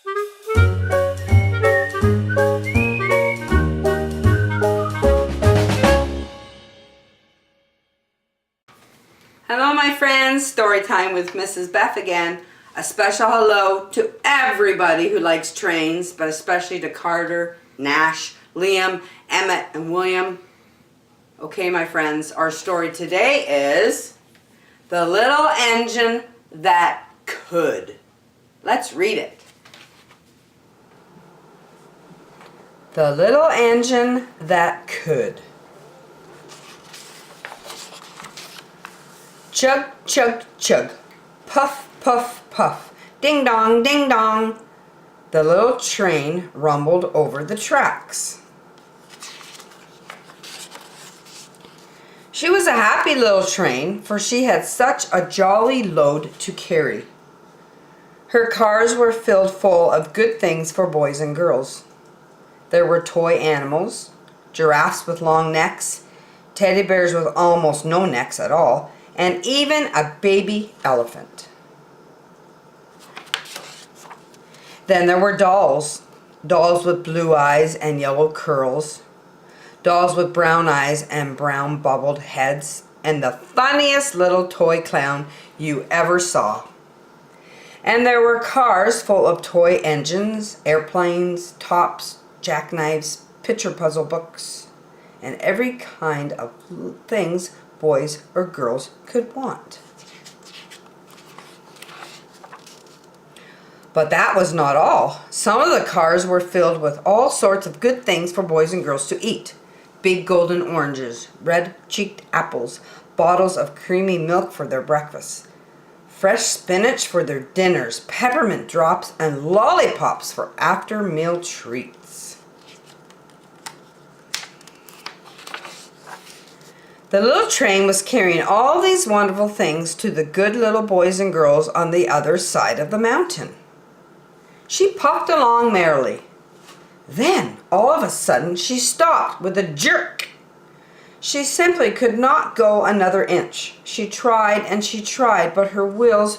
Hello my friends, story time with Mrs. Beth again. A special hello to everybody who likes trains, but especially to Carter, Nash, Liam, Emmett, and William. Okay my friends, our story today is The Little Engine That Could. Let's read it. The Little Engine That Could. Chug, chug, chug. Puff, puff, puff. Ding dong, ding dong. The little train rumbled over the tracks. She was a happy little train, for she had such a jolly load to carry. Her cars were filled full of good things for boys and girls. There were toy animals, giraffes with long necks, teddy bears with almost no necks at all, and even a baby elephant. Then there were dolls. Dolls with blue eyes and yellow curls. Dolls with brown eyes and brown bubbled heads. And the funniest little toy clown you ever saw. And there were cars full of toy engines, airplanes, tops, jackknives, picture puzzle books, and every kind of things boys or girls could want. But that was not all. Some of the cars were filled with all sorts of good things for boys and girls to eat. Big golden oranges, red-cheeked apples, bottles of creamy milk for their breakfasts, fresh spinach for their dinners, peppermint drops, and lollipops for after-meal treats. The little train was carrying all these wonderful things to the good little boys and girls on the other side of the mountain. She puffed along merrily. Then, all of a sudden, she stopped with a jerk. She simply could not go another inch. She tried and she tried, but her wheels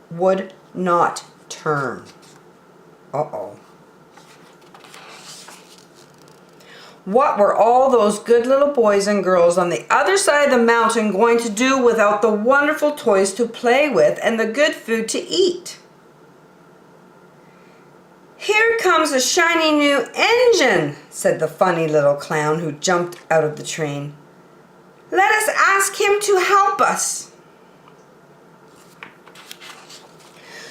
would not turn. Uh-oh. What were all those good little boys and girls on the other side of the mountain going to do without the wonderful toys to play with and the good food to eat? "Here comes a shiny new engine," said the funny little clown who jumped out of the train. "Let us ask him to help us."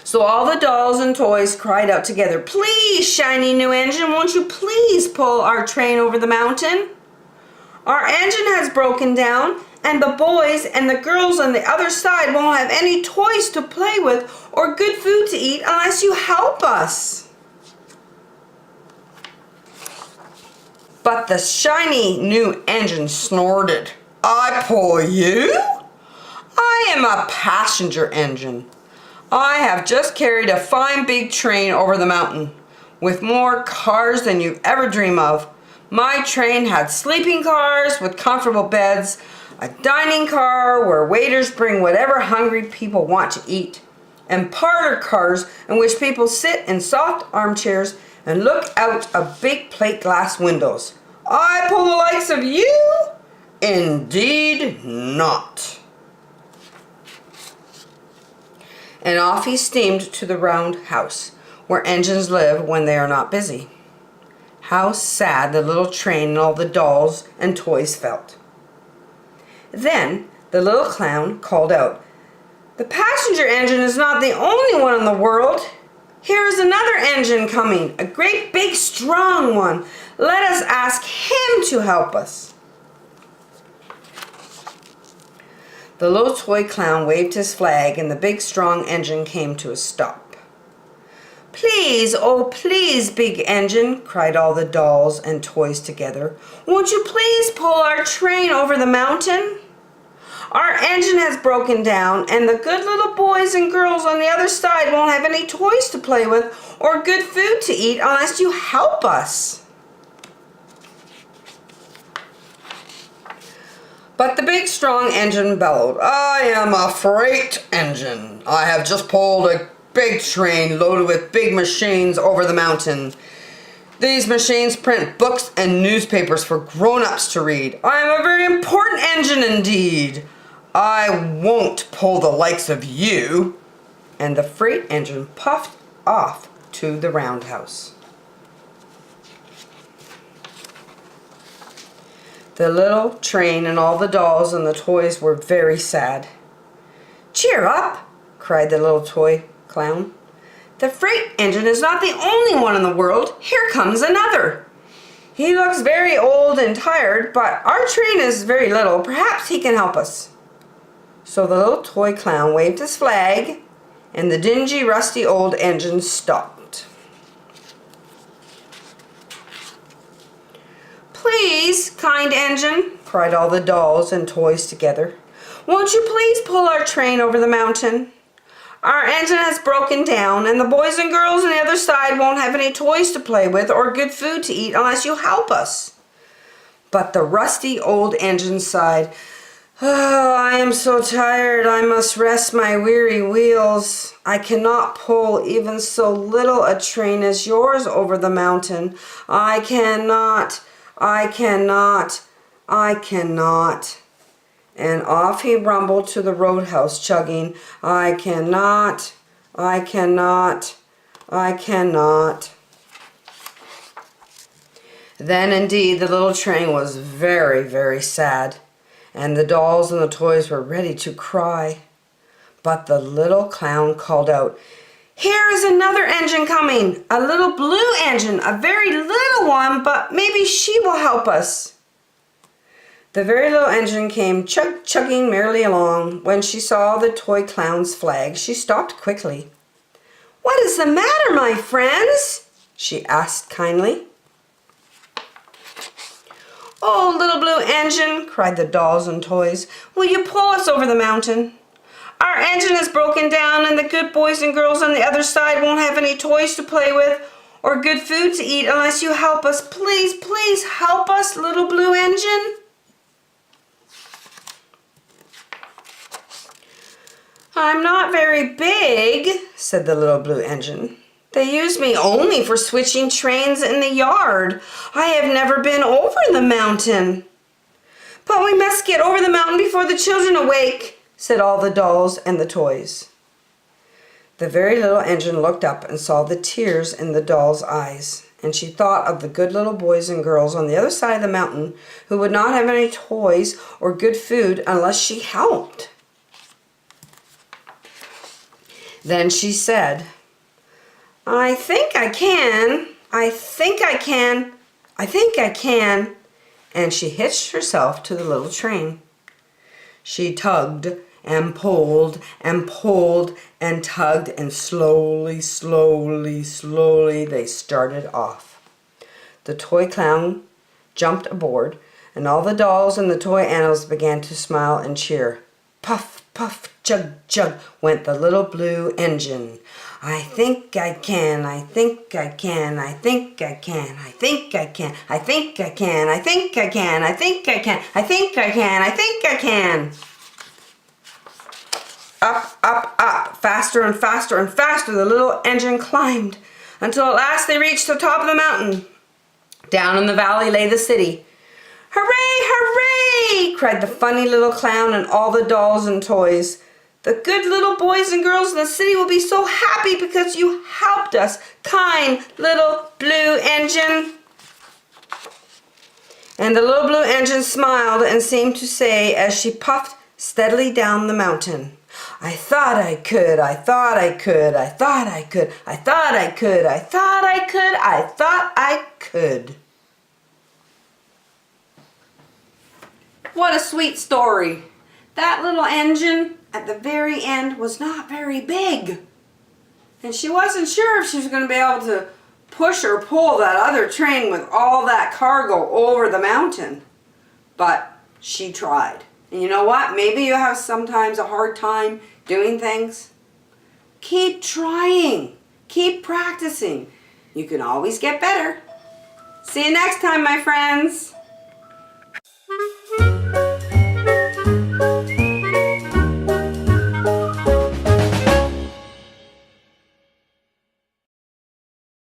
So all the dolls and toys cried out together, "Please, shiny new engine, won't you please pull our train over the mountain? Our engine has broken down, and the boys and the girls on the other side won't have any toys to play with or good food to eat unless you help us." But the shiny new engine snorted. "I pull you? I am a passenger engine. I have just carried a fine big train over the mountain with more cars than you ever dream of. My train had sleeping cars with comfortable beds, a dining car where waiters bring whatever hungry people want to eat, and parlor cars in which people sit in soft armchairs and look out of big plate glass windows. I pull the likes of you? Indeed not." And off he steamed to the round house, where engines live when they are not busy. How sad the little train and all the dolls and toys felt. Then the little clown called out, "The passenger engine is not the only one in the world. Here is another engine coming, a great big strong one. Let us ask him to help us." The little toy clown waved his flag and the big strong engine came to a stop. "Please, oh please, big engine," cried all the dolls and toys together. "Won't you please pull our train over the mountain? Our engine has broken down and the good little boys and girls on the other side won't have any toys to play with or good food to eat unless you help us." But the big strong engine bellowed, "I am a freight engine. I have just pulled a big train loaded with big machines over the mountain. These machines print books and newspapers for grown-ups to read. I am a very important engine indeed. I won't pull the likes of you." And the freight engine puffed off to the roundhouse. The little train and all the dolls and the toys were very sad. "Cheer up," cried the little toy clown. "The freight engine is not the only one in the world. Here comes another. He looks very old and tired, but our train is very little. Perhaps he can help us." So the little toy clown waved his flag, and the dingy, rusty old engine stopped. "Please, kind engine," cried all the dolls and toys together, "won't you please pull our train over the mountain? Our engine has broken down, and the boys and girls on the other side won't have any toys to play with or good food to eat unless you help us." But the rusty old engine sighed. "Oh, I am so tired. I must rest my weary wheels. I cannot pull even so little a train as yours over the mountain. I cannot. I cannot. I cannot." And off he rumbled to the roadhouse, chugging, "I cannot, I cannot, I cannot." Then indeed the little train was very, very sad, and the dolls and the toys were ready to cry. But the little clown called out, "Here is another engine coming, a little blue engine, a very little one, but maybe she will help us." The very little engine came chugging merrily along. When she saw the toy clown's flag, she stopped quickly. "What is the matter, my friends?" she asked kindly. "Oh, little blue engine," cried the dolls and toys, "will you pull us over the mountain? Our engine is broken down, and the good boys and girls on the other side won't have any toys to play with or good food to eat unless you help us. Please, please help us, little blue engine." "I'm not very big," said the little blue engine. "They use me only for switching trains in the yard. I have never been over the mountain." "But we must get over the mountain before the children awake," said all the dolls and the toys. The very little engine looked up and saw the tears in the doll's eyes, and she thought of the good little boys and girls on the other side of the mountain who would not have any toys or good food unless she helped. Then she said, "I think I can, I think I can, I think I can," and she hitched herself to the little train. She tugged and pulled and pulled and tugged, and slowly, slowly, slowly they started off. The toy clown jumped aboard, and all the dolls and the toy animals began to smile and cheer. Puff, puff, chug, chug went the little blue engine. "I think I can, I think I can, I think I can, I think I can, I think I can, I think I can, I think I can, I think I can, I think I can." Up, up, up, faster and faster and faster the little engine climbed, until at last they reached the top of the mountain. Down in the valley lay the city. "Hooray, hooray!" cried the funny little clown and all the dolls and toys. "The good little boys and girls in the city will be so happy because you helped us, kind little blue engine." And the little blue engine smiled and seemed to say as she puffed steadily down the mountain, "I thought I could, I thought I could, I thought I could, I thought I could, I thought I could, I thought I could." What a sweet story. That little engine at the very end was not very big. And she wasn't sure if she was going to be able to push or pull that other train with all that cargo over the mountain. But she tried. And you know what? Maybe you have sometimes a hard time doing things. Keep trying. Keep practicing. You can always get better. See you next time, my friends.